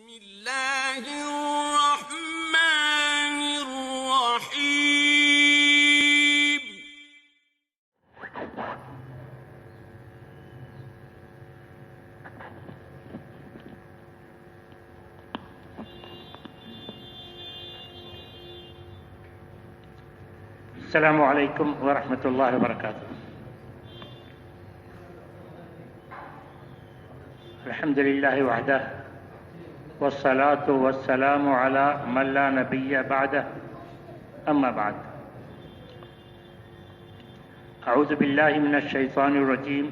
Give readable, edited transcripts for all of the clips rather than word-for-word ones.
بسم اللہ الرحمن الرحیم السلام علیکم ورحمۃ اللہ وبرکاتہ۔ الحمد للہ وحدہ والصلاة والسلام علی من لا نبی بعدہ، اما بعد۔ اعوذ باللہ من الشیطان الرجیم،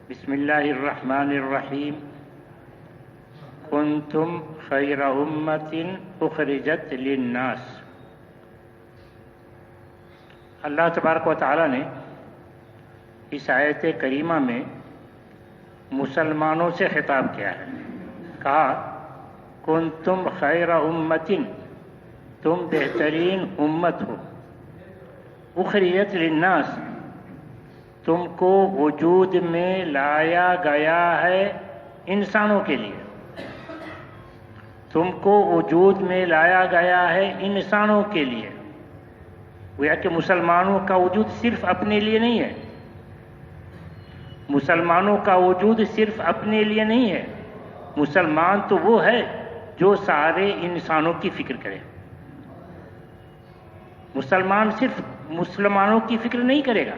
بسم اللہ الرحمن الرحیم۔ کنتم خیر امۃ اخرجت للناس۔ اللہ تبارک و تعالی نے اس آیت کریمہ میں مسلمانوں سے خطاب کیا ہے، کہا کنتم خیر امۃ، تم بہترین امت ہو، اخرجت للناس، تم کو وجود میں لایا گیا ہے انسانوں کے لیے، تم کو وجود میں لایا گیا ہے انسانوں کے لیے۔ گویا کہ مسلمانوں کا وجود صرف اپنے لیے نہیں ہے، مسلمانوں کا وجود صرف اپنے لیے نہیں ہے، مسلمان تو وہ ہے جو سارے انسانوں کی فکر کرے۔ مسلمان صرف مسلمانوں کی فکر نہیں کرے گا،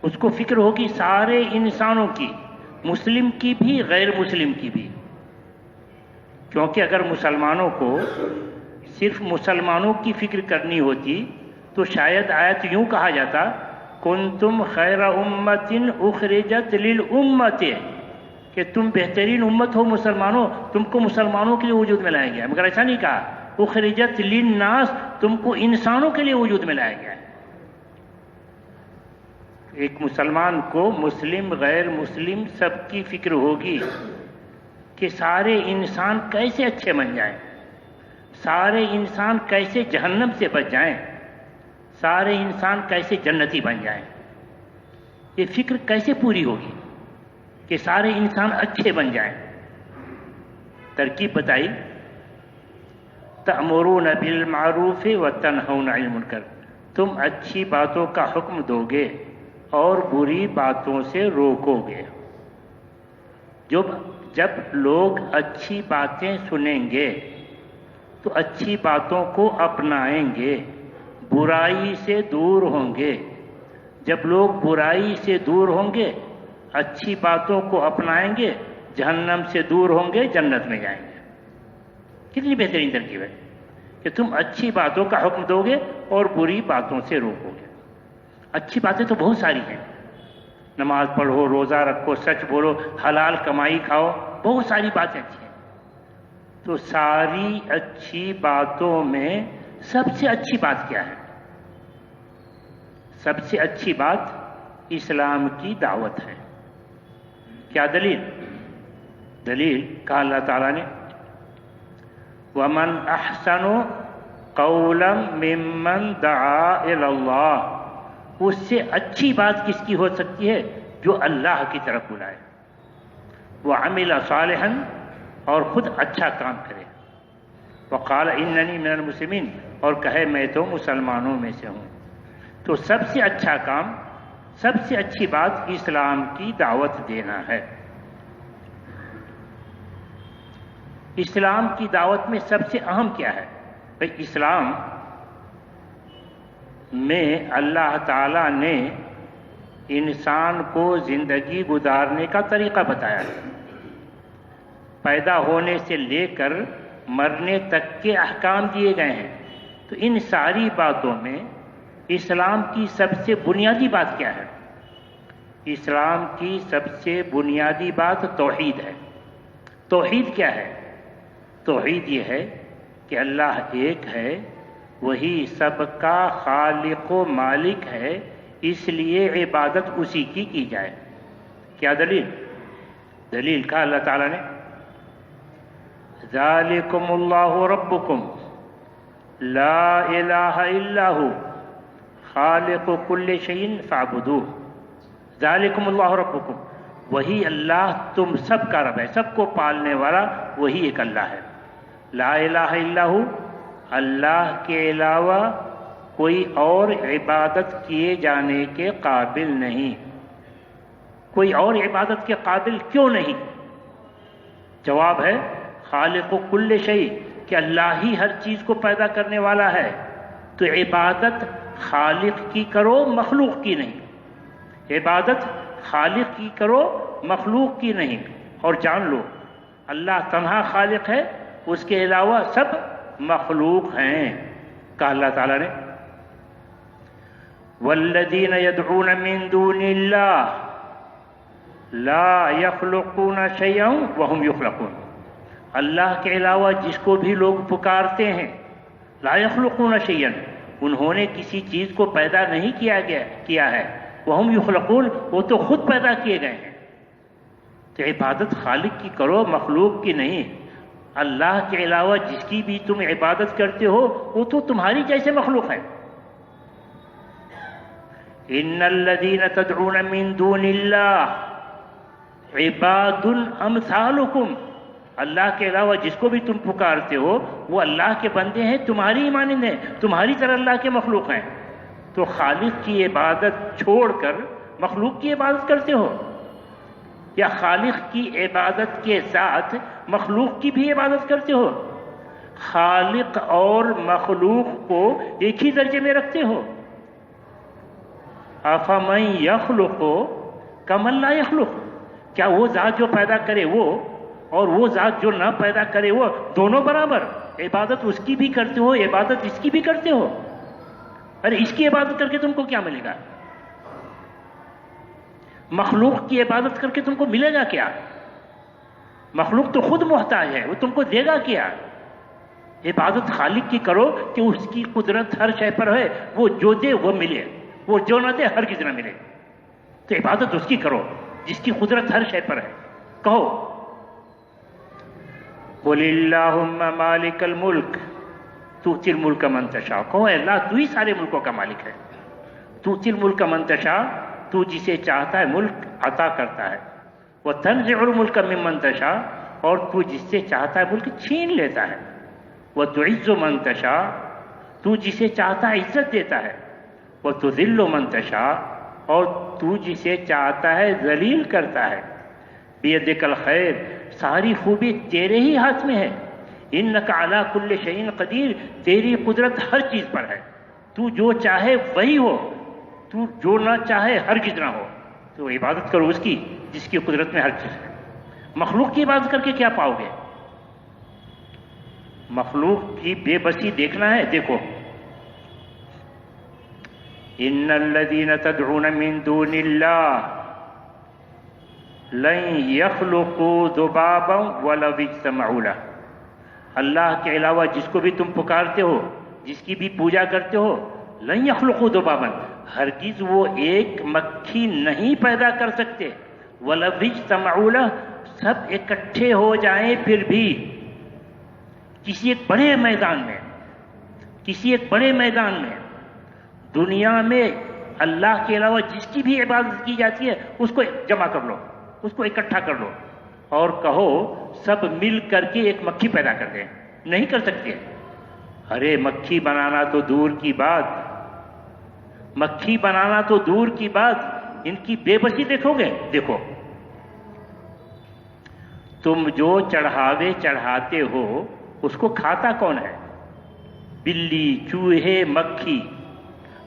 اس کو فکر ہوگی سارے انسانوں کی، مسلم کی بھی غیر مسلم کی بھی۔ کیونکہ اگر مسلمانوں کو صرف مسلمانوں کی فکر کرنی ہوتی تو شاید آیت یوں کہا جاتا کنتم خیر امۃ اخرجت للامۃ، کہ تم بہترین امت ہو مسلمانوں، تم کو مسلمانوں کے لیے وجود میں لایا گیا، مگر ایسا نہیں کہا اخرجت للناس، تم کو انسانوں کے لیے وجود میں لایا گیا ہے۔ ایک مسلمان کو مسلم غیر مسلم سب کی فکر ہوگی کہ سارے انسان کیسے اچھے بن جائیں، سارے انسان کیسے جہنم سے بچ جائیں، سارے انسان کیسے جنتی بن جائیں۔ یہ فکر کیسے پوری ہوگی کہ سارے انسان اچھے بن جائیں؟ ترکیب بتائی، تأمرون بالمعروف وتنہون عن المنکر، تم اچھی باتوں کا حکم دو گے اور بری باتوں سے روکو گے۔ جب لوگ اچھی باتیں سنیں گے تو اچھی باتوں کو اپنائیں گے، برائی سے دور ہوں گے۔ جب لوگ برائی سے دور ہوں گے، اچھی باتوں کو اپنائیں گے، جہنم سے دور ہوں گے، جنت میں جائیں گے۔ کتنی بہترین ترکیب ہے کہ تم اچھی باتوں کا حکم دو گے اور بری باتوں سے روکو گے۔ اچھی باتیں تو بہت ساری ہیں، نماز پڑھو، روزہ رکھو، سچ بولو، حلال کمائی کھاؤ، بہت ساری باتیں اچھی ہیں۔ تو ساری اچھی باتوں میں سب سے اچھی بات کیا ہے؟ سب سے اچھی بات اسلام کی دعوت ہے۔ کیا دلیل؟ دلیل کہا اللہ تعالیٰ نے وَمَنْ أَحْسَنُ قَوْلًا مِّمَّنْ دَعَا إِلَى اللَّهِ، اس سے اچھی بات کس کی ہو سکتی ہے؟ جو اللہ کی طرف بلائے، وَعَمِلَ صَالِحًا، اور خود اچھا کام کرے، وَقَالَ إِنَّنِي مِنَ الْمُسْلِمِينَ، اور کہے میں تو مسلمانوں میں سے ہوں۔ تو سب سے اچھا کام، سب سے اچھی بات اسلام کی دعوت دینا ہے۔ اسلام کی دعوت میں سب سے اہم کیا ہے؟ بھئی اسلام میں اللہ تعالیٰ نے انسان کو زندگی گزارنے کا طریقہ بتایا ہے، پیدا ہونے سے لے کر مرنے تک کے احکام دیے گئے ہیں۔ تو ان ساری باتوں میں اسلام کی سب سے بنیادی بات کیا ہے؟ اسلام کی سب سے بنیادی بات توحید ہے۔ توحید کیا ہے؟ توحید یہ ہے کہ اللہ ایک ہے، وہی سب کا خالق و مالک ہے، اس لیے عبادت اسی کی جائے۔ کیا دلیل؟ دلیل کہا اللہ تعالیٰ نے ذالکم اللہ ربکم لا الہ الا ہو خالق کل شیء فاعبدوہ۔ ذالکم اللہ ربکم، وہی اللہ تم سب کا رب ہے، سب کو پالنے والا وہی ایک اللہ ہے۔ لا الہ الا ہو، اللہ کے علاوہ کوئی اور عبادت کیے جانے کے قابل نہیں۔ کوئی اور عبادت کے قابل کیوں نہیں؟ جواب ہے خالق کل شیء، کہ اللہ ہی ہر چیز کو پیدا کرنے والا ہے، تو عبادت خالق کی کرو، مخلوق کی نہیں۔ عبادت خالق کی کرو، مخلوق کی نہیں۔ اور جان لو اللہ تنہا خالق ہے، اس کے علاوہ سب مخلوق ہیں۔ کہا اللہ تعالیٰ نے والذین یدعون من دون اللہ لا یخلقون شیئا وہم یخلقون، اللہ کے علاوہ جس کو بھی لوگ پکارتے ہیں، لا یخلقون شیئا، انہوں نے کسی چیز کو پیدا نہیں کیا ہے، وہم یخلقون، وہ تو خود پیدا کیے گئے ہیں۔ تو عبادت خالق کی کرو، مخلوق کی نہیں۔ اللہ کے علاوہ جس کی بھی تم عبادت کرتے ہو وہ تو تمہاری جیسے مخلوق ہے۔ ان الذین تدعون من دون اللہ عباد امثالکم، اللہ کے علاوہ جس کو بھی تم پکارتے ہو وہ اللہ کے بندے ہیں، تمہاری ہی مانند ہیں، تمہاری طرح اللہ کے مخلوق ہیں۔ تو خالق کی عبادت چھوڑ کر مخلوق کی عبادت کرتے ہو، یا خالق کی عبادت کے ساتھ مخلوق کی بھی عبادت کرتے ہو؟ خالق اور مخلوق کو ایک ہی درجے میں رکھتے ہو۔ افمن یخلق کمن لا یخلق، کیا وہ ذات جو پیدا کرے وہ اور وہ ذات جو نہ پیدا کرے وہ دونوں برابر؟ عبادت اس کی بھی کرتے ہو، عبادت اس کی بھی کرتے ہو۔ ارے اس کی عبادت کر کے تم کو کیا ملے گا؟ مخلوق کی عبادت کر کے تم کو ملے گا کیا؟ مخلوق تو خود محتاج ہے، وہ تم کو دے گا کیا؟ عبادت خالق کی کرو کہ اس کی قدرت ہر شے پر ہے، وہ جو دے وہ ملے، وہ جو نہ دے ہرگز نہ ملے۔ تو عبادت اس کی کرو جس کی قدرت ہر شے پر ہے۔ کہو قل اللہم مالک الملک تؤتی الملک من تشاء، کہو اے اللہ تو ہی سارے ملکوں کا مالک ہے۔ تؤتی الملک من تشاء، تو جسے چاہتا ہے ملک عطا کرتا ہے۔ وتنزع الملک ممن تشاء، اور تو جس سے چاہتا ہے ملک چھین لیتا ہے۔ وتعز من تشاء، تو جسے چاہتا ہے عزت دیتا ہے۔ وتذل من تشاء، اور تو جسے چاہتا ہے ذلیل کرتا ہے۔ بیدک الخیر، ساری خوبی تیرے ہی ہاتھ میں ہے۔ انک علی کل شیء قدیر، تیری قدرت ہر چیز پر ہے، تو جو چاہے وہی ہو، تو جو نہ چاہے ہرگز نہ ہو۔ تو عبادت کرو اس کی جس کی قدرت میں ہر چیز ہے۔ مخلوق کی عبادت کر کے کیا پاؤ گے؟ مخلوق کی بے بسی دیکھنا ہے، دیکھو ان الذین تدعون من دون اللہ لن یخلقوا ذبابا ولو اجتمعوا لہ، اللہ کے علاوہ جس کو بھی تم پکارتے ہو، جس کی بھی پوجا کرتے ہو، لن یخلقوا ذبابا، ہرگز وہ ایک مکھی نہیں پیدا کر سکتے۔ ولو اجتمعوا لہ، سب اکٹھے ہو جائیں پھر بھی کسی ایک بڑے میدان میں دنیا میں اللہ کے علاوہ جس کی بھی عبادت کی جاتی ہے اس کو جمع کر لو، اس کو اکٹھا کر لو اور کہو سب مل کر کے ایک مکھی پیدا کر دیں، نہیں کر سکتے۔ ارے مکھی بنانا تو دور کی بات، ان کی بے بسی دیکھو گے۔ دیکھو تم جو چڑھاوے چڑھاتے ہو اس کو کھاتا کون ہے؟ بلی، چوہے، مکھی۔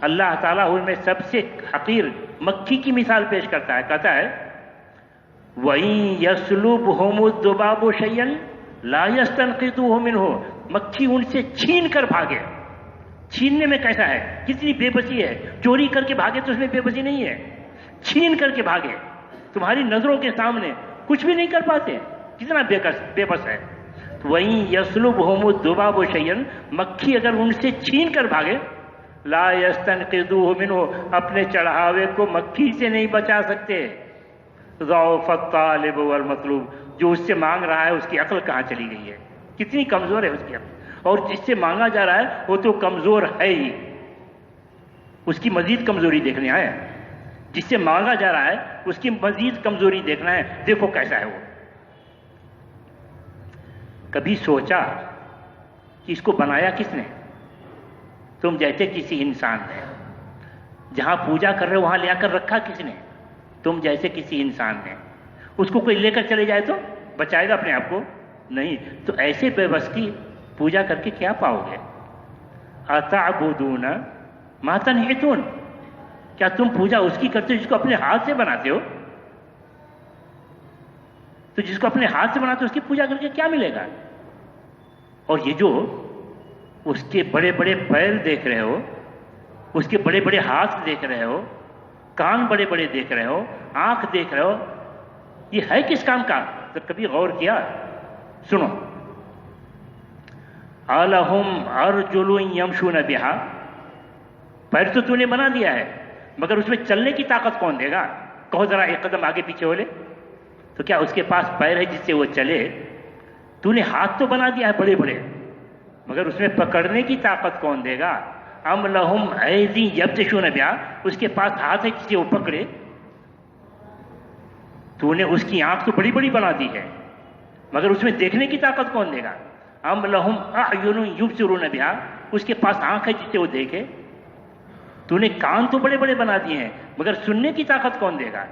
اللہ تعالیٰ ان میں سب سے حقیر مکھی کی مثال پیش کرتا ہے، کہتا ہے وَإِن يَسْلُبْهُمُ الذُّبَابُ شَيْئًا لَا يَسْتَنْقِذُوهُ مِنْهُ، مکھی ان سے چھین کر بھاگے۔ چھیننے میں کیسا ہے، کتنی بے بسی ہے۔ چوری کر کے بھاگے تو اس میں بے بسی نہیں ہے، چھین کر کے بھاگے تمہاری نظروں کے سامنے کچھ بھی نہیں کر پاتے، کتنا بے بس ہے۔ وَإِن يَسْلُبْهُمُ الذُّبَابُ شَيْئًا، مکھی اگر ان سے چھین کر بھاگے، لا يستنقذوه منه، اپنے چڑھاوے کو مکھی سے نہیں بچا سکتے۔ ضعف الطالب والمطلوب، جو اس سے مانگ رہا ہے اس کی عقل کہاں چلی گئی ہے، کتنی کمزور ہے اس کی عقل، اور جس سے مانگا جا رہا ہے وہ تو کمزور ہے ہی، اس کی مزید کمزوری دیکھنے آیا۔ جس سے مانگا جا رہا ہے اس کی مزید کمزوری دیکھنا ہے، دیکھو کیسا ہے وہ۔ کبھی سوچا کہ اس کو بنایا کس نے؟ تم جیسے کسی انسان نے۔ جہاں پوجا کر رہے ہو وہاں لے آ کر رکھا کس نے؟ تم جیسے کسی انسان نے۔ اس کو کوئی لے کر چلے جائے تو بچائے گا اپنے آپ کو؟ نہیں۔ تو ایسے بے بس کی پوجا کر کے کیا پاؤ گے؟ اتعبدون ما تنحتون، کیا تم پوجا اس کی کرتے ہو جس کو اپنے ہاتھ سے بناتے ہو؟ تو جس کو اپنے ہاتھ سے بناتے ہو اس کی پوجا کر کے کیا ملے گا؟ اور یہ جو اس کے بڑے بڑے پیر دیکھ رہے ہو، اس کے بڑے بڑے ہاتھ دیکھ رہے ہو، کان بڑے بڑے دیکھ رہے ہو، آنکھ دیکھ رہے ہو، یہ ہے کس کام کا؟ تو کبھی غور کیا؟ سنو، اَلَهُمْ أَرْجُلٌ يَمْشُونَ بِهَا، پیر تو نے بنا دیا ہے، مگر اس میں چلنے کی طاقت کون دے گا؟ کہو ذرا ایک قدم آگے پیچھے ہو لے، تو کیا اس کے پاس پیر ہے جس سے وہ چلے؟ تو نے ہاتھ تو بنا دیا ہے بڑے بڑے، مگر اس میں پکڑنے کی طاقت کون دے گا؟ ام لہم ایدی یبطشون بہا، اس کے پاس ہاتھ ہے جس سے وہ پکڑے؟ تو نے اس کی آنکھ تو بڑی بڑی بنا دی ہے، مگر اس میں دیکھنے کی طاقت کون دے گا؟ ام لہم اعین یبصرون بہا، اس کے پاس آنکھ ہے جس سے وہ دیکھے؟ تو نے کان تو بڑے بڑے بنا دیے ہیں، مگر سننے کی طاقت کون دے گا؟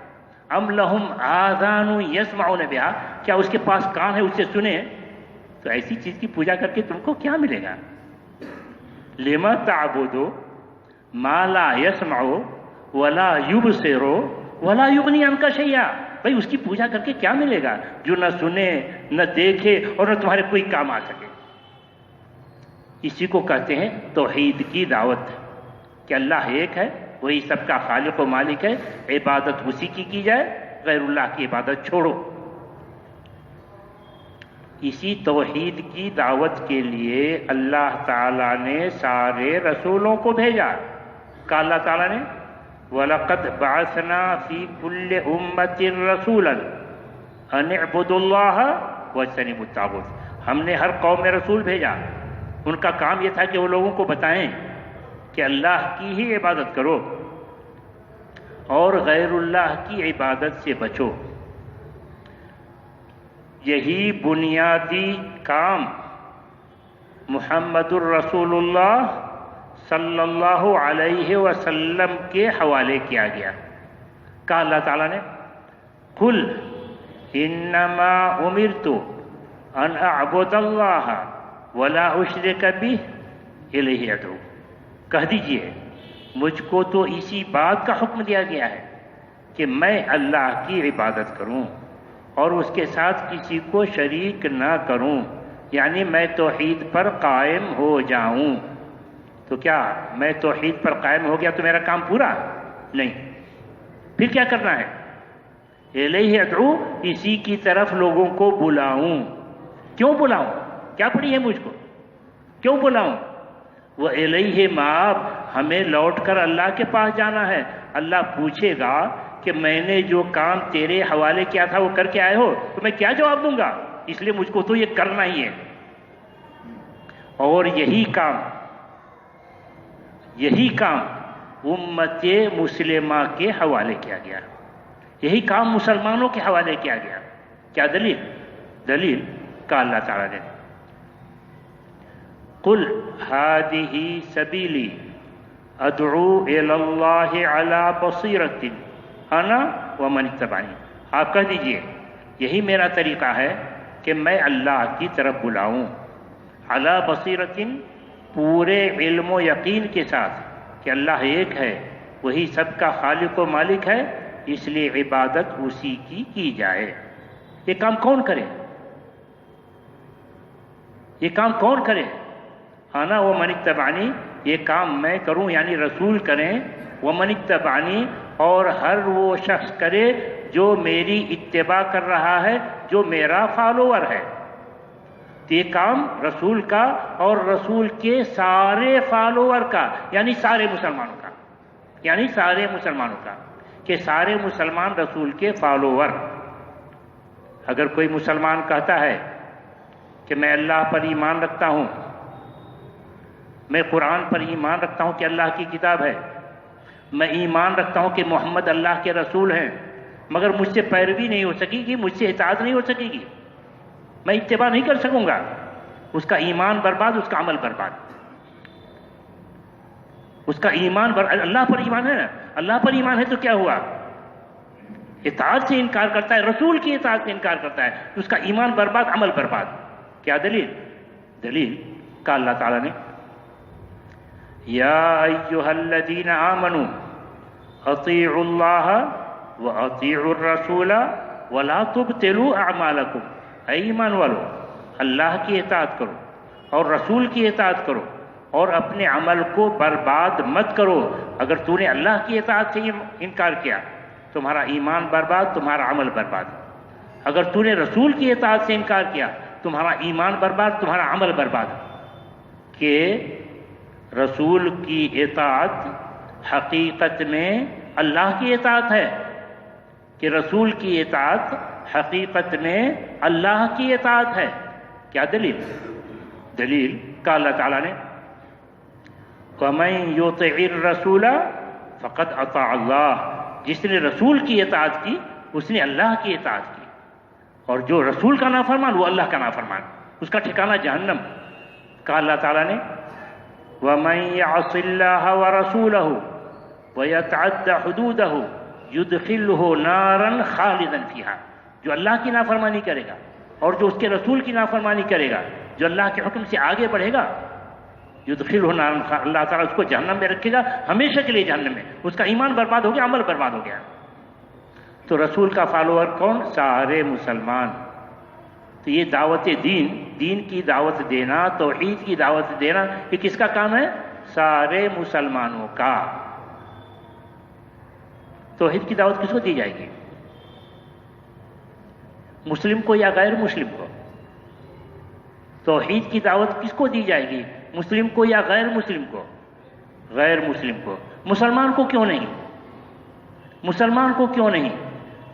ام لہم آذان یسمعون بہا، کیا اس کے پاس کان ہے اس سے سنے؟ تو ایسی چیز کی پوجا کر کے تم کو کیا ملے گا؟ لما تعبدو ما لا یسمع ولا یبصر ولا یغنی عنک شیئا، بھائی اس کی پوجا کر کے کیا ملے گا جو نہ سنے نہ دیکھے اور نہ تمہارے کوئی کام آ سکے؟ اسی کو کہتے ہیں توحید کی دعوت، کہ اللہ ایک ہے، وہی سب کا خالق و مالک ہے، عبادت اسی کی جائے، غیر اللہ کی عبادت چھوڑو۔ اسی توحید کی دعوت کے لیے اللہ تعالیٰ نے سارے رسولوں کو بھیجا۔ کہا اللہ تعالیٰ نے وَلَقَدْ بَعَثْنَا فِي كُلِّ أُمَّةٍ رَسُولًا أَنِ اعْبُدُوا اللَّهَ وَاجْتَنِبُوا الطَّاغُوتَ، ہم نے ہر قوم میں رسول بھیجا، ان کا کام یہ تھا کہ وہ لوگوں کو بتائیں کہ اللہ کی ہی عبادت کرو اور غیر اللہ کی عبادت سے بچو۔ یہی بنیادی کام محمد الرسول اللہ صلی اللہ علیہ وسلم کے حوالے کیا گیا۔ کہا اللہ تعالیٰ نے قل انما امرت ان اعبد اللہ ولا اشرک بہ الیہ ادعو، کہہ دیجئے مجھ کو تو اسی بات کا حکم دیا گیا ہے کہ میں اللہ کی عبادت کروں اور اس کے ساتھ کسی کو شریک نہ کروں، یعنی میں توحید پر قائم ہو جاؤں۔ تو کیا میں توحید پر قائم ہو گیا تو میرا کام پورا؟ نہیں، پھر کیا کرنا ہے؟ الیہ ادعو، اسی کی طرف لوگوں کو بلاؤں۔ کیوں بلاؤں؟ کیا پڑی ہے مجھ کو؟ کیوں بلاؤں؟ وہ الیہ مآب، ہمیں لوٹ کر اللہ کے پاس جانا ہے۔ اللہ پوچھے گا کہ میں نے جو کام تیرے حوالے کیا تھا وہ کر کے آئے ہو، تو میں کیا جواب دوں گا؟ اس لیے مجھ کو تو یہ کرنا ہی ہے۔ اور یہی کام امت مسلمہ کے حوالے کیا گیا، یہی کام مسلمانوں کے حوالے کیا گیا۔ کیا دلیل کا اللہ تعالیٰ نے قل هذه سبیلی ادعو الی اللہ علی بصیرۃ انا ومن اتبعنی، آپ کہہ دیجئے یہی میرا طریقہ ہے کہ میں اللہ کی طرف بلاؤں، علی بصیرۃ، پورے علم و یقین کے ساتھ کہ اللہ ایک ہے، وہی سب کا خالق و مالک ہے، اس لیے عبادت اسی کی جائے۔ یہ کام کون کرے؟ یہ کام کون کرے؟ انا ومن اتبعنی، یہ کام میں کروں یعنی رسول کریں، ومن اتبعنی، اور ہر وہ شخص کرے جو میری اتباع کر رہا ہے، جو میرا فالوور ہے۔ تو یہ کام رسول کا اور رسول کے سارے فالوور کا، یعنی سارے مسلمانوں کا، کہ سارے مسلمان رسول کے فالوور۔ اگر کوئی مسلمان کہتا ہے کہ میں اللہ پر ایمان رکھتا ہوں، میں قرآن پر ایمان رکھتا ہوں کہ اللہ کی کتاب ہے، میں ایمان رکھتا ہوں کہ محمد اللہ کے رسول ہیں، مگر مجھ سے پیروی نہیں ہو سکے گی، مجھ سے اطاعت نہیں ہو سکے گی، میں اتباع نہیں کر سکوں گا، اس کا ایمان برباد، اس کا عمل برباد۔ اس کا ایمان اللہ پر ایمان ہے نا، اللہ پر ایمان ہے تو کیا ہوا؟ اطاعت سے انکار کرتا ہے، رسول کی اطاعت سے انکار کرتا ہے، تو اس کا ایمان برباد، عمل برباد۔ کیا دلیل؟ دلیل کہا اللہ تعالیٰ نے یا ایھا الذین آمنوا اطیعوا اللہ واطیعوا الرسول ولا تبطلوا اعمالکم۔ اے ایمان والو، اللہ کی اطاعت کرو اور رسول کی اطاعت کرو اور اپنے عمل کو برباد مت کرو۔ اگر تو نے اللہ کی اطاعت سے انکار کیا، تمہارا ایمان برباد، تمہارا عمل برباد۔ اگر تو نے رسول کی اطاعت سے انکار کیا، تمہارا ایمان برباد، تمہارا عمل برباد۔ کہ رسول کی اطاعت حقیقت میں اللہ کی اطاعت ہے، کہ رسول کی اطاعت حقیقت میں اللہ کی اطاعت ہے۔ کیا دلیل؟ دلیل کہا اللہ تعالیٰ نے وَمَن يُطِعِ الرَّسُولَ فَقَدْ أَطَاعَ اللَّهَ۔ جس نے رسول کی اطاعت کی، اس نے اللہ کی اطاعت کی، اور جو رسول کا نافرمان وہ اللہ کا نافرمان، اس کا ٹھکانہ جہنم۔ کہا اللہ تعالیٰ نے وَمَن يَعْصِ اللَّهَ وَرَسُولَهُ وَيَتَعَدَّ حُدُودَهُ يُدْخِلْهُ نَارًا خَالِدًا فِيهَا۔ جو اللہ کی نافرمانی کرے گا اور جو اس کے رسول کی نافرمانی کرے گا، جو اللہ کے حکم سے آگے بڑھے گا، يدخلہ نارا، اللہ تعالیٰ اس کو جہنم میں رکھے گا، ہمیشہ کے لیے جہنم میں۔ اس کا ایمان برباد ہو گیا، عمل برباد ہو گیا۔ تو رسول کا فالوور کون؟ سارے مسلمان۔ تو یہ دعوت دین کی دعوت دینا، توحید کی دعوت دینا، یہ کس کا کام ہے؟ سارے مسلمانوں کا۔ توحید کی دعوت کس کو دی جائے گی؟ مسلم کو یا غیر مسلم کو؟ توحید کی دعوت کس کو دی جائے گی؟ مسلم کو یا غیر مسلم کو؟ غیر مسلم کو۔ مسلمان کو کیوں نہیں؟ مسلمان کو کیوں نہیں؟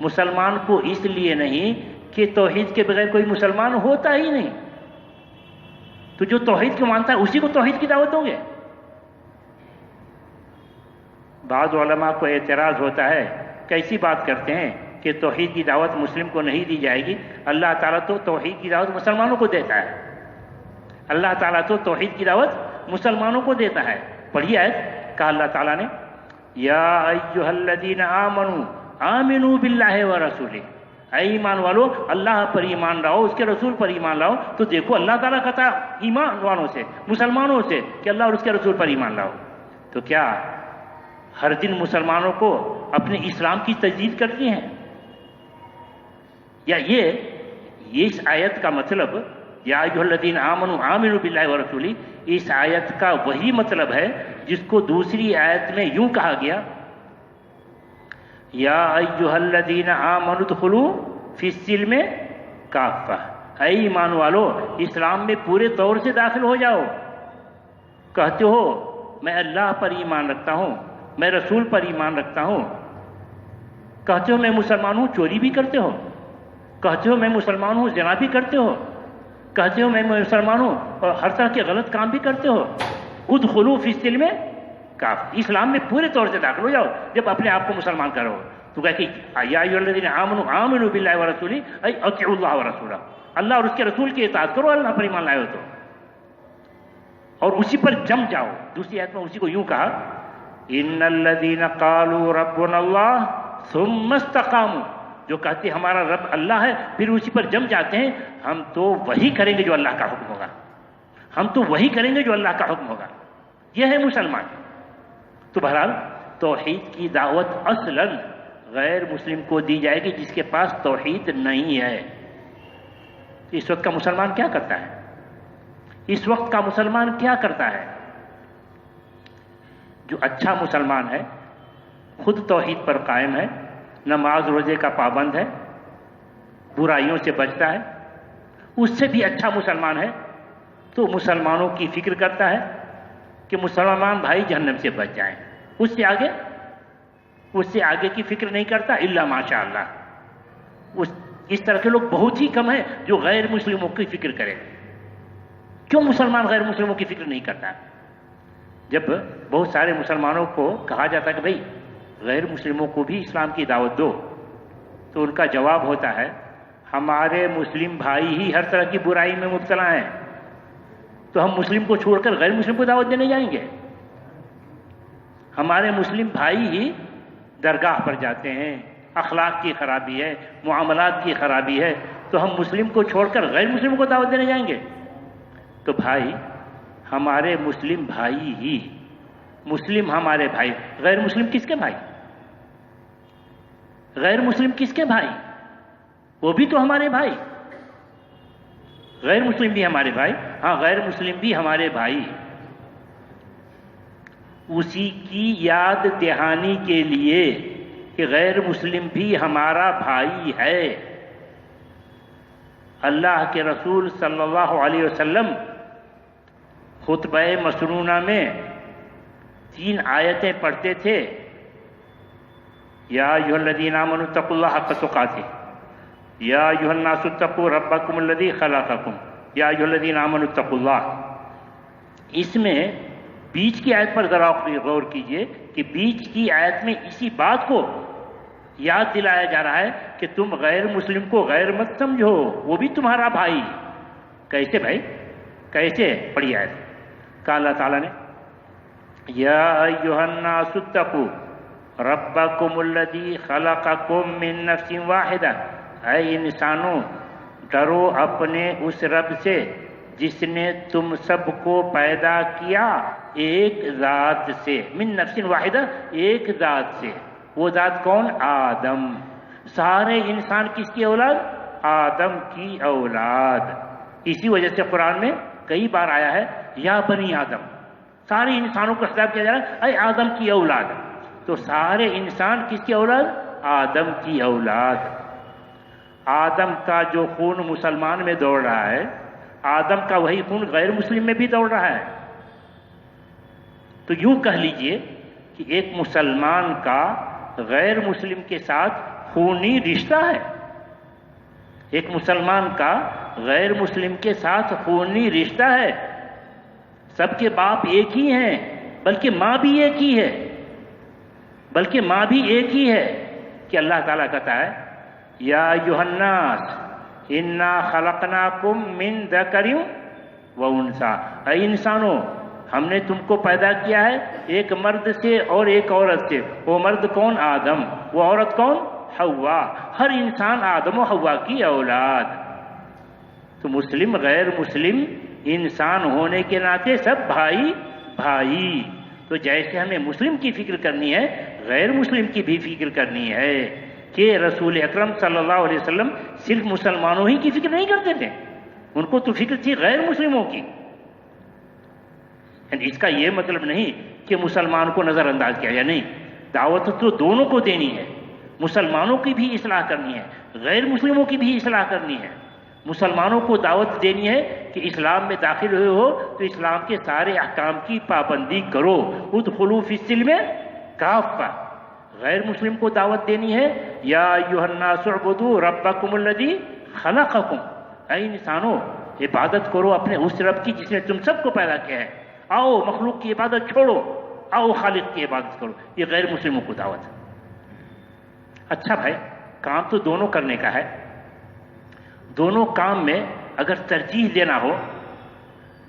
مسلمان کو اس لیے نہیں کہ توحید کے بغیر کوئی مسلمان ہوتا ہی نہیں۔ تو جو توحید کو مانتا ہے اسی کو توحید کی دعوت دو گے؟ بعض علماء کو اعتراض ہوتا ہے، کیسی بات کرتے ہیں کہ توحید کی دعوت مسلم کو نہیں دی جائے گی؟ اللہ تعالیٰ تو توحید کی دعوت مسلمانوں کو دیتا ہے، اللہ تعالیٰ تو توحید کی دعوت مسلمانوں کو دیتا ہے۔ پڑھیے آیت، کہا اللہ تعالیٰ نے یا ایھا الذین آمنوا آمنوا باللہ ورسولہ۔ اے ایمان والو، اللہ پر ایمان لاؤ، اس کے رسول پر ایمان لاؤ۔ تو دیکھو اللہ تعالیٰ کہتا ہے ایمان والوں سے، مسلمانوں سے، کہ اللہ اور اس کے رسول پر ایمان لاؤ۔ تو کیا ہر دن مسلمانوں کو اپنے اسلام کی تجدید کرتی ہیں؟ یا یہ اس آیت کا مطلب یا ایھا الذین آمنوا آمنوا باللہ ورسولہ، اس آیت کا وہی مطلب ہے جس کو دوسری آیت میں یوں کہا گیا یا ایھا الذین آمنوا ادخلوا فی السلم کافہ۔ اے ایمان والو، اسلام میں پورے طور سے داخل ہو جاؤ۔ کہتے ہو میں اللہ پر ایمان رکھتا ہوں، میں رسول پر ایمان رکھتا ہوں، کہتے ہو میں مسلمان ہوں، چوری بھی کرتے ہو، کہتے ہو میں مسلمان ہوں، زنا بھی کرتے ہو، کہتے ہو میں مسلمان ہوں اور ہر طرح کے غلط کام بھی کرتے ہو، ادخلوا فی السلم کافہ، اسلام میں پورے طور سے داخل ہو جاؤ جب اپنے آپ کو مسلمان کرو۔ تو کہا کہ یا ایھا الذین آمنوا آمنوا باللہ ورسولہ ای اطیعوا اللہ ورسولہ، اللہ اور اس کے رسول کی اطاعت کرو، اللہ پر ایمان لائے ہو تو، اور اسی پر جم جاؤ۔ دوسری آیت میں اسی کو یوں کہا ان الذین قالوا ربنا اللہ ثم استقاموا، جو کہتے ہیں ہمارا رب اللہ ہے پھر اسی پر جم جاتے ہیں، ہم تو وہی کریں گے جو اللہ کا حکم ہوگا، ہم تو وہی کریں گے جو اللہ کا حکم ہوگا۔ یہ ہے مسلمان۔ تو بہرحال توحید کی دعوت اصلاً غیر مسلم کو دی جائے گی جس کے پاس توحید نہیں ہے۔ اس وقت کا مسلمان کیا کرتا ہے؟ اس وقت کا مسلمان کیا کرتا ہے؟ جو اچھا مسلمان ہے، خود توحید پر قائم ہے، نماز روزے کا پابند ہے، برائیوں سے بچتا ہے، اس سے بھی اچھا مسلمان ہے تو مسلمانوں کی فکر کرتا ہے کہ مسلمان بھائی جہنم سے بچ جائیں، اس سے آگے کی فکر نہیں کرتا الا ماشاء اللہ۔ اس طرح کے لوگ بہت ہی کم ہیں جو غیر مسلموں کی فکر کریں۔ کیوں مسلمان غیر مسلموں کی فکر نہیں کرتا؟ جب بہت سارے مسلمانوں کو کہا جاتا کہ بھئی غیر مسلموں کو بھی اسلام کی دعوت دو، تو ان کا جواب ہوتا ہے ہمارے مسلم بھائی ہی ہر طرح کی برائی میں مبتلا ہیں، تو ہم مسلم کو چھوڑ کر غیر مسلم کو دعوت دینے جائیں گے؟ ہمارے مسلم بھائی ہی درگاہ پر جاتے ہیں، اخلاق کی خرابی ہے، معاملات کی خرابی ہے، تو ہم مسلم کو چھوڑ کر غیر مسلم کو دعوت دینے جائیں گے؟ تو بھائی ہمارے مسلم بھائی ہی، مسلم ہمارے بھائی، غیر مسلم کس کے بھائی؟ غیر مسلم کس کے بھائی؟ وہ بھی تو ہمارے بھائی، غیر مسلم بھی ہمارے بھائی، ہاں غیر مسلم بھی ہمارے بھائی۔ اسی کی یاد دہانی کے لیے کہ غیر مسلم بھی ہمارا بھائی ہے، اللہ کے رسول صلی اللہ علیہ وسلم خطبہ مسنونہ میں 3 آیتیں پڑھتے تھے، یا ایھا الذین آمنوا اتقوا اللہ حق تقاتہ، یا ایھا الناس اتقوا ربکم الذی خلقکم، یا ایھا الذین آمنوا اتقوا اللہ۔ اس میں بیچ کی آیت پر ذرا غور کیجئے کہ بیچ کی آیت میں اسی بات کو یاد دلایا جا رہا ہے کہ تم غیر مسلم کو غیر مت سمجھو، وہ بھی تمہارا بھائی۔ کیسے بھائی؟ کیسے؟ پڑھی آیت۔ کہا اللہ تعالیٰ نے یا ایھا الناس اتقوا ربکم الذی خلقکم من نفس واحدہ، اے انسانوں ڈرو اپنے اس رب سے جس نے تم سب کو پیدا کیا ایک ذات سے، من نفس واحدہ، ایک ذات سے۔ وہ ذات کون؟ آدم۔ سارے انسان کس کی اولاد؟ آدم کی اولاد۔ اسی وجہ سے قرآن میں کئی بار آیا ہے یا بنی آدم، سارے انسانوں کو خطاب کیا جا رہا ہے اے آدم کی اولاد۔ تو سارے انسان کس کی اولاد؟ آدم کی اولاد۔ آدم کا جو خون مسلمان میں دوڑ رہا ہے، آدم کا وہی خون غیر مسلم میں بھی دوڑ رہا ہے۔ تو یوں کہہ لیجئے کہ ایک مسلمان کا غیر مسلم کے ساتھ خونی رشتہ ہے، ایک مسلمان کا غیر مسلم کے ساتھ خونی رشتہ ہے۔ سب کے باپ ایک ہی ہیں، بلکہ ماں بھی ایک ہی ہے، بلکہ ماں بھی ایک ہی ہے کہ اللہ تعالیٰ کہتا ہے یا ایھا الناس انا خلقناکم من ذکر و انثی، اے انسانوں ہم نے تم کو پیدا کیا ہے ایک مرد سے اور ایک عورت سے۔ وہ مرد کون؟ آدم۔ وہ عورت کون؟ حوا۔ ہر انسان آدم و حوا کی اولاد۔ تو مسلم غیر مسلم انسان ہونے کے ناطے سب بھائی بھائی۔ تو جیسے ہمیں مسلم کی فکر کرنی ہے، غیر مسلم کی بھی فکر کرنی ہے کہ رسول اکرم صلی اللہ علیہ وسلم صرف مسلمانوں ہی کی فکر نہیں کرتے تھے، ان کو تو فکر تھی غیر مسلموں کی۔ اس کا یہ مطلب نہیں کہ مسلمان کو نظر انداز کیا جائے، نہیں، دعوت تو دونوں کو دینی ہے، مسلمانوں کی بھی اصلاح کرنی ہے، غیر مسلموں کی بھی اصلاح کرنی ہے۔ مسلمانوں کو دعوت دینی ہے کہ اسلام میں داخل ہوئے ہو تو اسلام کے سارے احکام کی پابندی کرو، ادخلوا فی السلم کافہ۔ غیر مسلم کو دعوت دینی ہے یا ایھا الناس اعبدوا ربکم الذی خلقکم، اے انسانوں عبادت کرو اپنے اس رب کی جس نے تم سب کو پیدا کیا ہے۔ آؤ مخلوق کی عبادت چھوڑو، آؤ خالق کی عبادت کرو۔ یہ غیر مسلموں کو دعوت ہے۔ اچھا بھائی، کام تو دونوں کرنے کا ہے، دونوں کام میں اگر ترجیح دینا ہو،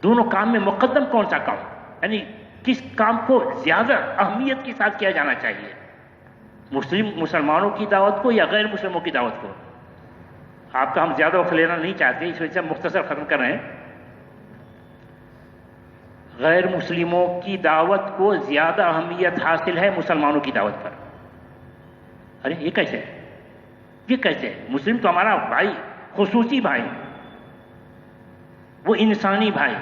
دونوں کام میں مقدم کون سا کام، یعنی کس کام کو زیادہ اہمیت کے ساتھ کیا جانا چاہیے، مسلمانوں کی دعوت کو یا غیر مسلموں کی دعوت کو؟ آپ کا ہم زیادہ وقت لینا نہیں چاہتے، اس وجہ سے ہم مختصر ختم کر رہے ہیں۔ غیر مسلموں کی دعوت کو زیادہ اہمیت حاصل ہے مسلمانوں کی دعوت پر۔ ارے یہ کیسے؟ یہ کیسے؟ مسلم تو ہمارا بھائی، خصوصی بھائی، وہ انسانی بھائی،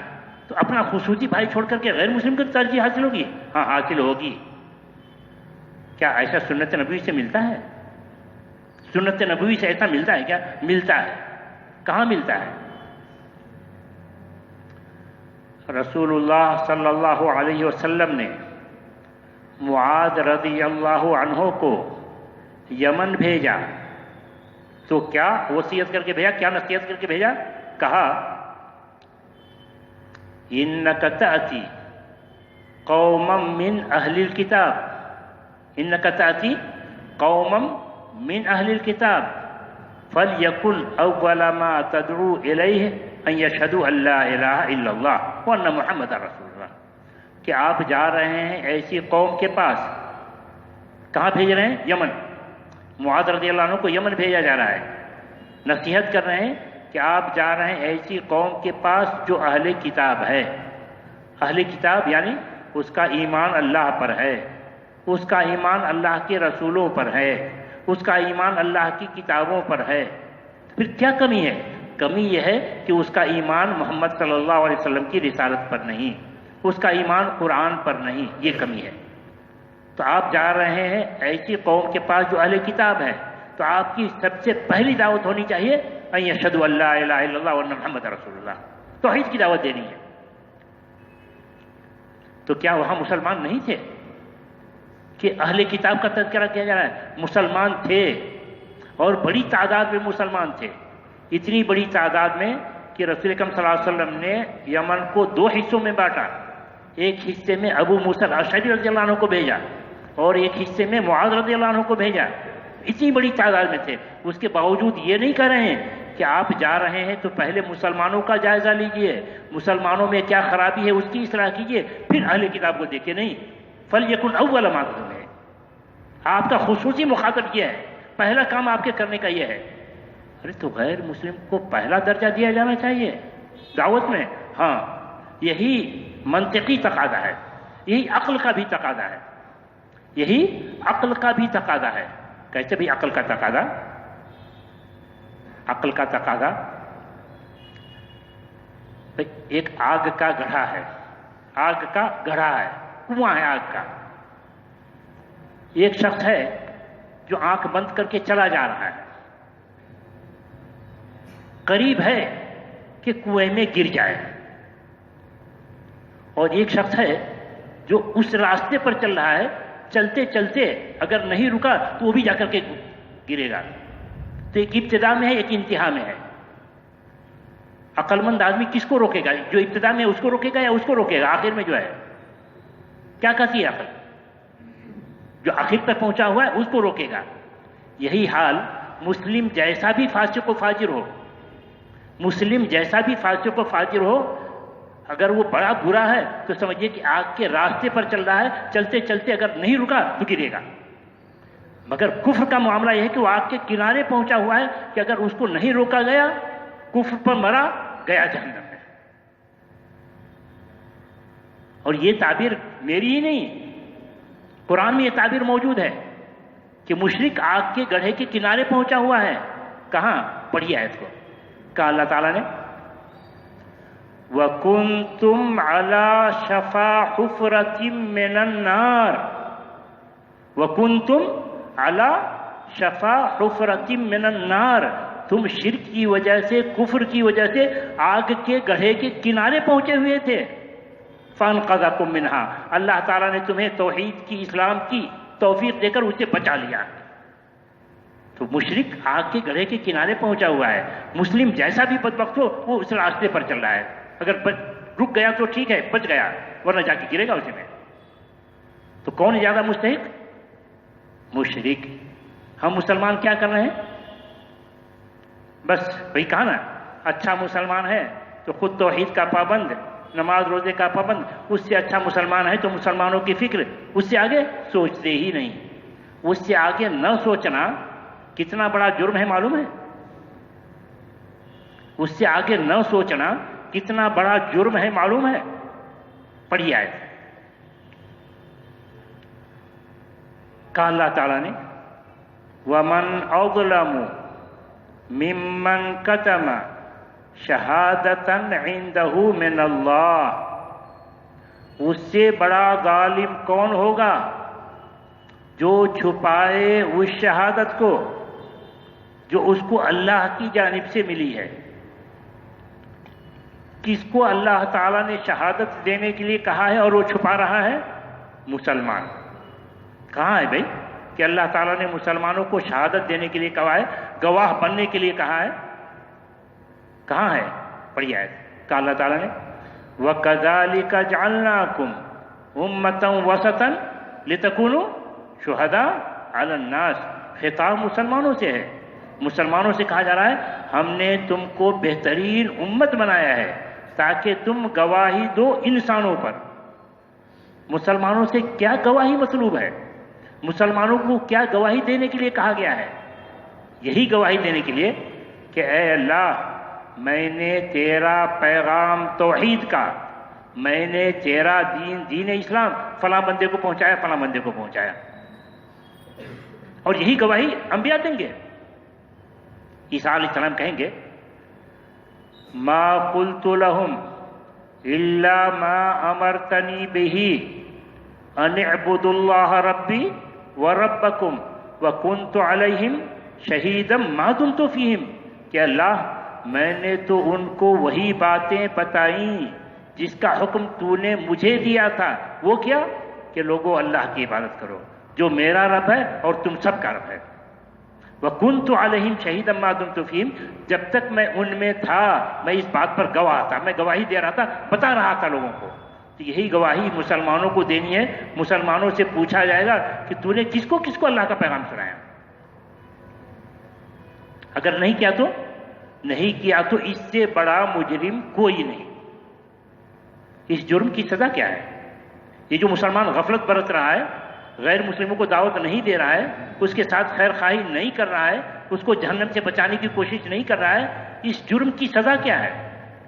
تو اپنا خصوصی بھائی چھوڑ کر کے غیر مسلم کو ترجیح حاصل ہوگی؟ ہاں حاصل ہوگی۔ کیا ایسا سنت نبوی سے ملتا ہے؟ سنت نبوی سے ایسا ملتا ہے کیا؟ ملتا ہے۔ کہاں ملتا ہے؟ رسول اللہ صلی اللہ علیہ وسلم نے معاذ رضی اللہ عنہ کو یمن بھیجا تو کیا وصیت کر کے بھیجا، کیا نصیحت کر کے بھیجا؟ کہا انک تأتی قوما من اہل الکتاب انک تأتی قوما من اہل الکتاب فلیکن اول ما تدعو الیہ ان یشہدوا ان لا الہ الا اللہ وان محمد رسول اللہ، کہ آپ جا رہے ہیں ایسی قوم کے پاس. کہاں بھیج رہے ہیں؟ یمن. معاذ رضی اللہ عنہ کو یمن بھیجا جا رہا ہے. نصیحت کر رہے ہیں کہ آپ جا رہے ہیں ایسی قوم کے پاس جو اہل کتاب ہے. اہل کتاب یعنی اس کا ایمان اللہ پر ہے، اس کا ایمان اللہ کے رسولوں پر ہے، اس کا ایمان اللہ کی کتابوں پر ہے. پھر کیا کمی ہے؟ کمی یہ ہے کہ اس کا ایمان محمد صلی اللہ علیہ وسلم کی رسالت پر نہیں، اس کا ایمان قرآن پر نہیں، یہ کمی ہے. تو آپ جا رہے ہیں ایسی قوم کے پاس جو اہل کتاب ہے، تو آپ کی سب سے پہلی دعوت ہونی چاہیے ان یشہدوا ان لا الہ الا اللہ وان محمد رسول اللہ، توحید کی دعوت دینی ہے. تو کیا وہاں مسلمان نہیں تھے کہ اہل کتاب کا تذکرہ کیا جا رہا ہے؟ مسلمان تھے، اور بڑی تعداد میں مسلمان تھے. اتنی بڑی تعداد میں کہ رسول اکرم صلی اللہ علیہ وسلم نے یمن کو 2 حصوں میں بانٹا. ایک حصے میں ابو موسیٰ الاشعری رضی اللہ عنہ کو بھیجا اور ایک حصے میں معاذ رضی اللہ عنہ کو بھیجا. اتنی بڑی تعداد میں تھے. اس کے باوجود یہ نہیں کہہ رہے ہیں کہ آپ جا رہے ہیں تو پہلے مسلمانوں کا جائزہ لیجئے، مسلمانوں میں کیا خرابی ہے اس کی اصلاح کیجئے، پھر اہل کتاب کو دیکھیں. نہیں، فَلْيَكُنْ أَوَّلَ مَا تَدْعُونَ. آپ کا خصوصی مخاطب یہ ہے، پہلا کام آپ کے کرنے کا یہ ہے. ارے تو غیر مسلم کو پہلا درجہ دیا جانا چاہیے دعوت میں؟ ہاں، یہی منطقی تقاضا ہے، یہی عقل کا بھی تقاضا ہے، یہی عقل کا بھی تقاضا ہے. کیسے بھی عقل کا تقاضا؟ عقل کا تقاضا ایک آگ کا گڑھا ہے، آگ کا گڑھا ہے، کنواں ہے آگ کا. ایک شخص ہے جو آنکھ بند کر کے چلا جا رہا ہے، قریب ہے کہ کنویں میں گر جائے. اور ایک شخص ہے جو اس راستے پر چل رہا ہے، چلتے چلتے اگر نہیں رکا تو وہ بھی جا کر کے گرے گا. تو ایک ابتدا میں ہے، ایک انتہا میں ہے. عقل مند آدمی کس کو روکے گا؟ جو ابتدا میں اس کو روکے گا یا اس کو روکے گا آخر میں جو ہے؟ کیا کہتی ہے عقل؟ جو آخر تک پہنچا ہوا ہے اس کو روکے گا. یہی حال مسلم جیسا بھی فاسق و فاجر ہو، مسلم جیسا بھی فاسق و فاجر ہو، اگر وہ بڑا برا ہے تو سمجھیے کہ آگ کے راستے پر چل رہا ہے، چلتے چلتے اگر نہیں رکا تو گرے گا. مگر کفر کا معاملہ یہ ہے کہ وہ آگ کے کنارے پہنچا ہوا ہے کہ اگر اس کو نہیں روکا گیا، کفر پر مرا، گیا جہنم میں. اور یہ تعبیر میری ہی نہیں، قرآن میں یہ تعبیر موجود ہے کہ مشرک آگ کے گڑھے کے کنارے پہنچا ہوا ہے. کہاں؟ پڑھیے آیت کو. کہا اللہ تعالیٰ نے وَكُنْتُمْ عَلَى شَفَا حُفْرَةٍ مِّنَ النَّارِ وَكُنْتُمْ عَلَى شَفَا حُفْرَةٍ مِّنَ النَّارِ. تم شرک کی وجہ سے، کفر کی وجہ سے آگ کے گڑھے کے کنارے پہنچے ہوئے تھے. فَأَنْقَذَكُم مِّنْهَا. اللہ تعالیٰ نے تمہیں توحید کی، اسلام کی توفیق دے کر اسے بچا لیا. تو مشرک آگ کے گڑھے کے کنارے پہنچا ہوا ہے. مسلم جیسا بھی بدبخت ہو وہ اس راستے پر چل رہا ہے. اگر رک گیا تو ٹھیک ہے، بچ گیا، ورنہ جا کے گرے گا اسی میں. تو کون زیادہ مستحق؟ مشرک. ہم مسلمان کیا کر رہے ہیں؟ بس وہی کہا نا، اچھا مسلمان ہے تو خود توحید کا پابند، نماز روزے کا پابند، اس سے اچھا مسلمان ہے تو مسلمانوں کی فکر، اس سے آگے سوچتے ہی نہیں. اس سے آگے نہ سوچنا کتنا بڑا جرم ہے معلوم ہے؟ اس سے آگے نہ سوچنا کتنا بڑا جرم ہے معلوم ہے؟ پڑھیے آیت. کہا اللہ تعالیٰ نے وَمَنْ أَظْلَمُ مِمَّنْ كَتَمَ شَهَادَةً عِنْدَهُ مِنَ اللَّهِ. اس سے بڑا ظالم کون ہوگا جو چھپائے اس شہادت کو جو اس کو اللہ کی جانب سے ملی ہے. کس کو اللہ تعالیٰ نے شہادت دینے کے لیے کہا ہے اور وہ چھپا رہا ہے؟ مسلمان. کہاں ہے بھائی کہ اللہ تعالیٰ نے مسلمانوں کو شہادت دینے کے لیے کہا ہے، گواہ بننے کے لیے کہا ہے؟ کہاں ہے؟ پڑھیے آیت. کہا اللہ تعالیٰ نے وَكَذَلِكَ جَعَلْنَاكُمْ امتا وسطا لتکونوا شہداء علی الناس. خطاب مسلمانوں سے ہے. مسلمانوں سے کہا جا رہا ہے ہم نے تم کو بہترین امت بنایا ہے تاکہ تم گواہی دو انسانوں پر. مسلمانوں سے کیا گواہی مطلوب ہے؟ مسلمانوں کو کیا گواہی دینے کے لیے کہا گیا ہے؟ یہی گواہی دینے کے لیے کہ اے اللہ میں نے تیرا پیغام توحید کا، میں نے تیرا دین اسلام فلاں بندے کو پہنچایا، فلاں بندے کو پہنچایا. اور یہی گواہی انبیاء دیں گے. عیسیٰ علیہ السلام کہیں گے ما قلت لهم الا ما امرتنی به ان اعبدوا اللہ ربی وربکم وکنت علیہم شہیدا ما دمت فیہم. کہ اللہ میں نے تو ان کو وہی باتیں بتائیں جس کا حکم تو نے مجھے دیا تھا. وہ کیا؟ کہ لوگوں اللہ کی عبادت کرو جو میرا رب ہے اور تم سب کا رب ہے. وَكُنْتُ عَلَيْهِمْ شَهِيدًا مَا دُمْتُ فِيهِمْ. جب تک میں ان میں تھا میں اس بات پر گواہ تھا، میں گواہی دے رہا تھا، بتا رہا تھا لوگوں کو. تو یہی گواہی مسلمانوں کو دینی ہے. مسلمانوں سے پوچھا جائے گا کہ تو نے کس کو اللہ کا پیغام سنایا. اگر نہیں کیا تو اس سے بڑا مجرم کوئی نہیں. اس جرم کی سزا کیا ہے؟ یہ جو مسلمان غفلت برت رہا ہے، غیر مسلموں کو دعوت نہیں دے رہا ہے، اس کے ساتھ خیر خواہی نہیں کر رہا ہے، اس کو جہنم سے بچانے کی کوشش نہیں کر رہا ہے، اس جرم کی سزا کیا ہے؟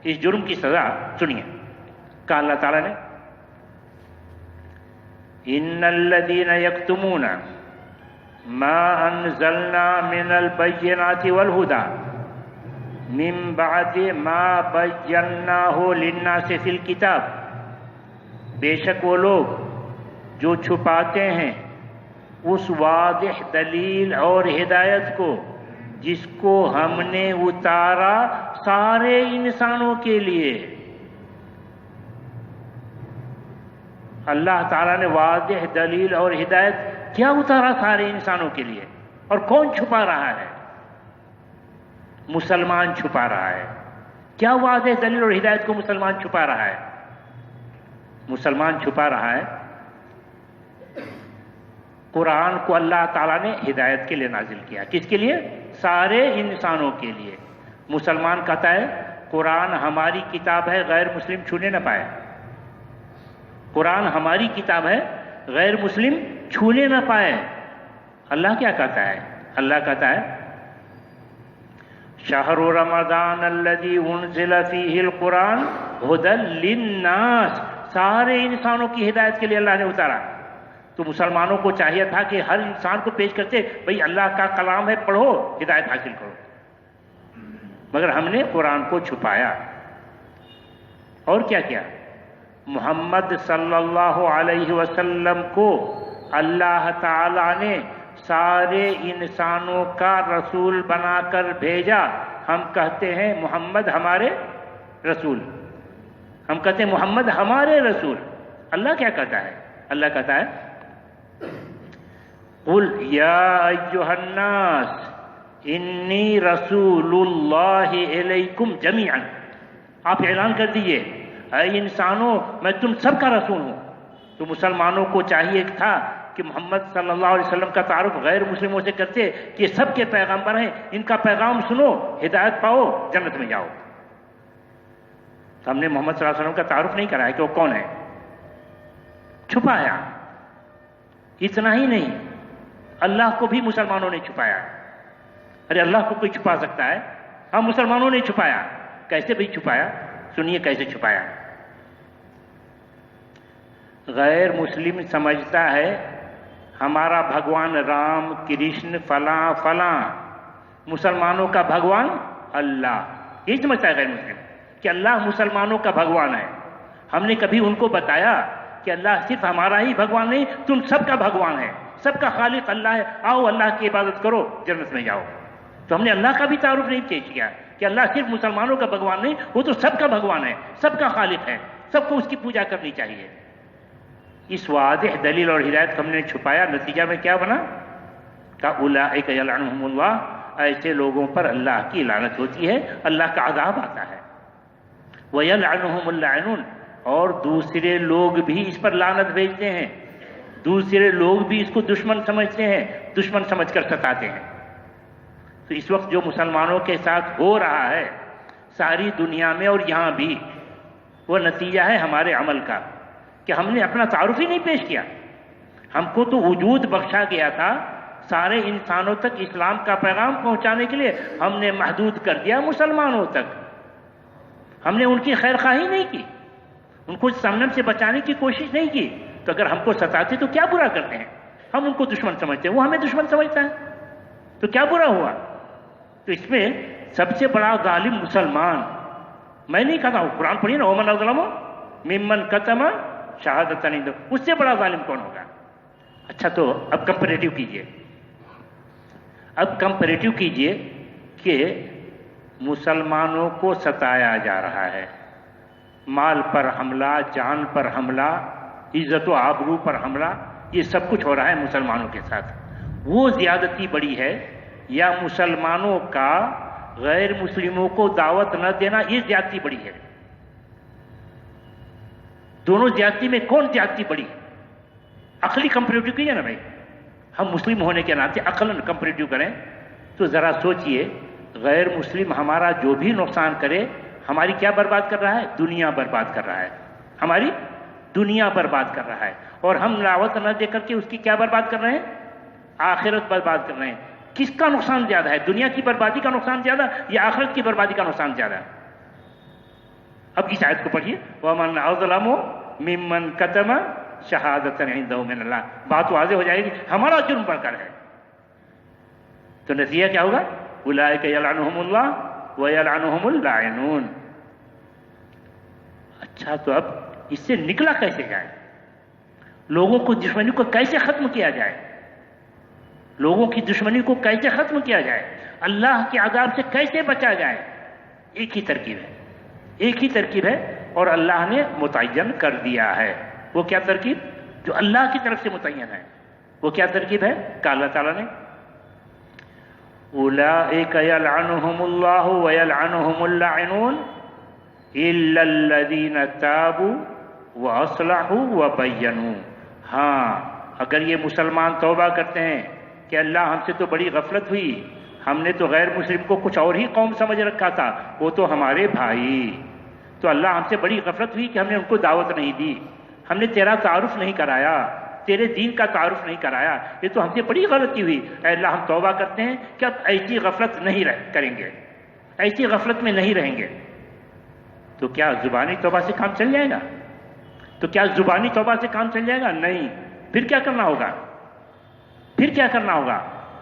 اس جرم کی سزا سنیے. کہا اللہ تعالیٰ نے ان الذین یکتمون ما انزلنا من البینات والہدی من بعد ما بیناہ للناس فی الکتاب. بے شک وہ لوگ جو چھپاتے ہیں اس واضح دلیل اور ہدایت کو جس کو ہم نے اتارا سارے انسانوں کے لیے. اللہ تعالیٰ نے واضح دلیل اور ہدایت کیا اتارا سارے انسانوں کے لیے؟ اور کون چھپا رہا ہے؟ مسلمان چھپا رہا ہے. کیا واضح دلیل اور ہدایت کو مسلمان چھپا رہا ہے؟ مسلمان چھپا رہا ہے قرآن کو. اللہ تعالیٰ نے ہدایت کے لیے نازل کیا. کس کے لیے؟ سارے انسانوں کے لیے. مسلمان کہتا ہے قرآن ہماری کتاب ہے، غیر مسلم چھونے نہ پائے. قرآن ہماری کتاب ہے، غیر مسلم چھونے نہ پائے. اللہ کیا کہتا ہے؟ اللہ کہتا ہے شہر رمضان الذی انزل فیہ القرآن ھدی للناس. سارے انسانوں کی ہدایت کے لیے اللہ نے اتارا. تو مسلمانوں کو چاہیے تھا کہ ہر انسان کو پیش کرتے بھئی اللہ کا کلام ہے، پڑھو، ہدایت حاصل کرو. مگر ہم نے قرآن کو چھپایا. اور کیا کیا؟ محمد صلی اللہ علیہ وسلم کو اللہ تعالی نے سارے انسانوں کا رسول بنا کر بھیجا. ہم کہتے ہیں محمد ہمارے رسول. ہم کہتے ہیں محمد ہمارے رسول. اللہ کیا کہتا ہے؟ اللہ کہتا ہے قل یا ایھا الناس انی رسول اللہ الیکم جمیعا. آپ اعلان کر دیجئے اے انسانوں میں تم سب کا رسول ہوں. تو مسلمانوں کو چاہیے تھا کہ محمد صلی اللہ علیہ وسلم کا تعارف غیر مسلموں سے کرتے کہ سب کے پیغمبر ہیں، ان کا پیغام سنو، ہدایت پاؤ، جنت میں جاؤ. تو ہم نے محمد صلی اللہ علیہ وسلم کا تعارف نہیں کرایا کہ وہ کون ہے، چھپایا. اتنا ہی نہیں، اللہ کو بھی مسلمانوں نے چھپایا. ارے اللہ کو کوئی چھپا سکتا ہے؟ ہاں، مسلمانوں نے چھپایا. کیسے بھی چھپایا؟ سنیے کیسے چھپایا. غیر مسلم سمجھتا ہے ہمارا بھگوان رام، کرشن، فلاں فلاں. مسلمانوں کا بھگوان اللہ. یہی سمجھتا ہے غیر مسلم کہ اللہ مسلمانوں کا بھگوان ہے. ہم نے کبھی ان کو بتایا کہ اللہ صرف ہمارا ہی بھگوان نہیں، تم سب کا بھگوان ہے، سب کا خالق اللہ ہے، آؤ اللہ کی عبادت کرو، جنت میں جاؤ. تو ہم نے اللہ کا بھی تعارف نہیں پیش کیا کہ اللہ صرف مسلمانوں کا بھگوان نہیں، وہ تو سب کا بھگوان ہے، سب کا خالق ہے، سب کو اس کی پوجا کرنی چاہیے. اس واضح دلیل اور ہدایت کو ہم نے چھپایا. نتیجہ میں کیا بنا؟ کہ اولئک یلعنہم اللہ. ایسے لوگوں پر اللہ کی لعنت ہوتی ہے، اللہ کا عذاب آتا ہے. وَيَلْعَنُهُمُ اللَّاعِنُونَ. اور دوسرے لوگ بھی اس پر لعنت بھیجتے ہیں، دوسرے لوگ بھی اس کو دشمن سمجھتے ہیں، دشمن سمجھ کر ستاتے ہیں۔ تو اس وقت جو مسلمانوں کے ساتھ ہو رہا ہے ساری دنیا میں اور یہاں بھی، وہ نتیجہ ہے ہمارے عمل کا کہ ہم نے اپنا تعارف ہی نہیں پیش کیا۔ ہم کو تو وجود بخشا گیا تھا سارے انسانوں تک اسلام کا پیغام پہنچانے کے لیے، ہم نے محدود کر دیا مسلمانوں تک۔ ہم نے ان کی خیر خواہی نہیں کی، ان کو جہنم سے بچانے کی کوشش نہیں کی۔ تو اگر ہم کو ستاتے تو کیا برا کرتے ہیں؟ ہم ان کو دشمن سمجھتے ہیں، وہ ہمیں دشمن سمجھتا ہے، تو کیا برا ہوا؟ تو اس میں سب سے بڑا ظالم مسلمان، میں نہیں کہتا ہوں، قرآن پڑھیے نا، ومن اظلم ممن کتم شہادۃ عند، اس سے بڑا ظالم کون ہوگا؟ اچھا تو اب کمپیریٹیو کیجئے، اب کمپیریٹیو کیجئے کہ مسلمانوں کو ستایا جا رہا ہے، مال پر حملہ، جان پر حملہ، عزت و آبرو پر حملہ، یہ سب کچھ ہو رہا ہے مسلمانوں کے ساتھ۔ وہ زیادتی بڑی ہے یا مسلمانوں کا غیر مسلموں کو دعوت نہ دینا یہ زیادتی بڑی ہے؟ دونوں زیادتی میں کون زیادتی بڑی؟ عقلی کمپیریٹیو کیجئے نا بھائی، ہم مسلم ہونے کے ناطے عقلاً کمپیریٹیو کریں تو ذرا سوچئے، غیر مسلم ہمارا جو بھی نقصان کرے ہماری کیا برباد کر رہا ہے؟ دنیا برباد کر رہا ہے، ہماری دنیا برباد کر رہا ہے، اور ہم دعوت نہ دے کر کے اس کی کیا برباد کر رہے ہیں؟ آخرت برباد کر رہے ہیں۔ کس کا نقصان زیادہ ہے؟ دنیا کی بربادی کا نقصان زیادہ یا آخرت کی بربادی کا نقصان زیادہ ہے؟ اب اس آیت کو پڑھیے، وَمَنْ أَظْلَمُ مِمَّنْ كَتَمَ شَهَادَةً عِندَهُ مِنَ اللَّهِ، بات واضح ہو جائے گی، ہمارا جرم بڑھ کر ہے۔ تو نتیجہ کیا ہوگا؟ أُولَٰئِكَ يَلْعَنُهُمُ اللَّهُ وَيَلْعَنُهُمُ اللَّاعِنُونَ۔ اچھا تو اب اس سے نکلا کیسے جائے؟ لوگوں کو دشمنی کو کیسے ختم کیا جائے؟ لوگوں کی دشمنی کو کیسے ختم کیا جائے؟ اللہ کے عذاب سے کیسے بچا جائے؟ ایک ہی ترکیب ہے، ایک ہی ترکیب ہے، اور اللہ نے متعین کر دیا ہے۔ وہ کیا ترکیب؟ جو اللہ کی طرف سے متعین ہے، وہ کیا ترکیب ہے؟ کہ اللہ تعالیٰ نے اولئک یلعنہم اللہ ویلعنہم اللاعنون الا الذین تابوا واصلحوا وبینوا۔ ہاں، اگر یہ مسلمان توبہ کرتے ہیں کہ اللہ ہم سے تو بڑی غفلت ہوئی، ہم نے تو غیر مسلم کو کچھ اور ہی قوم سمجھ رکھا تھا، وہ تو ہمارے بھائی، تو اللہ ہم سے بڑی غفلت ہوئی کہ ہم نے ان کو دعوت نہیں دی، ہم نے تیرا تعارف نہیں کرایا، تیرے دین کا تعارف نہیں کرایا، یہ تو ہم سے بڑی غلطی ہوئی، اے اللہ ہم توبہ کرتے ہیں کہ اب ایسی غفلت نہیں کریں گے، ایسی غفلت میں نہیں رہیں گے۔ تو کیا زبانی توبہ سے کام چل جائے گا؟ تو کیا زبانی توبہ سے کام چل جائے گا؟ نہیں۔ پھر کیا کرنا ہوگا؟ پھر کیا کرنا ہوگا؟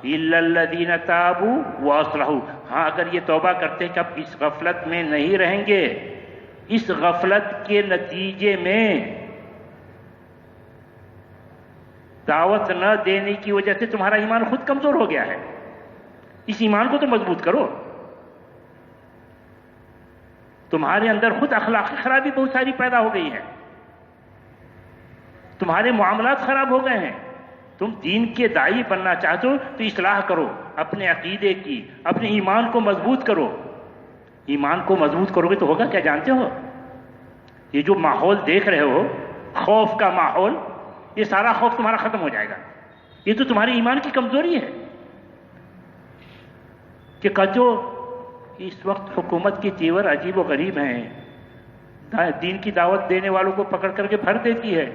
الا الذین تابوا واصلحوا۔ ہاں، اگر یہ توبہ کرتے کہ اب اس غفلت میں نہیں رہیں گے، اس غفلت کے نتیجے میں دعوت نہ دینے کی وجہ سے تمہارا ایمان خود کمزور ہو گیا ہے، اس ایمان کو تو مضبوط کرو۔ تمہارے اندر خود اخلاقی خرابی بہت ساری پیدا ہو گئی ہے، تمہارے معاملات خراب ہو گئے ہیں، تم دین کے داعی بننا چاہتے ہو تو اصلاح کرو، اپنے عقیدے کی، اپنے ایمان کو مضبوط کرو۔ ایمان کو مضبوط کرو گے تو ہوگا کیا جانتے ہو؟ یہ جو ماحول دیکھ رہے ہو، خوف کا ماحول، یہ سارا خوف تمہارا ختم ہو جائے گا۔ یہ تو تمہاری ایمان کی کمزوری ہے کہ جو اس وقت حکومت کے تیور عجیب و غریب ہیں، دین کی دعوت دینے والوں کو پکڑ کر کے بھر دیتی ہے،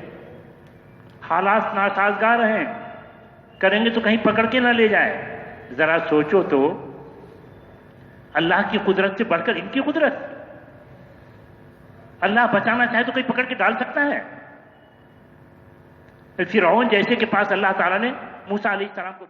حالات ناسازگار ہیں، کریں گے تو کہیں پکڑ کے نہ لے جائے۔ ذرا سوچو تو، اللہ کی قدرت سے بڑھ کر ان کی قدرت، اللہ بچانا چاہے تو کہیں پکڑ کے ڈال سکتا ہے؟ فرعون جیسے کے پاس اللہ تعالیٰ نے موسیٰ علیہ السلام کو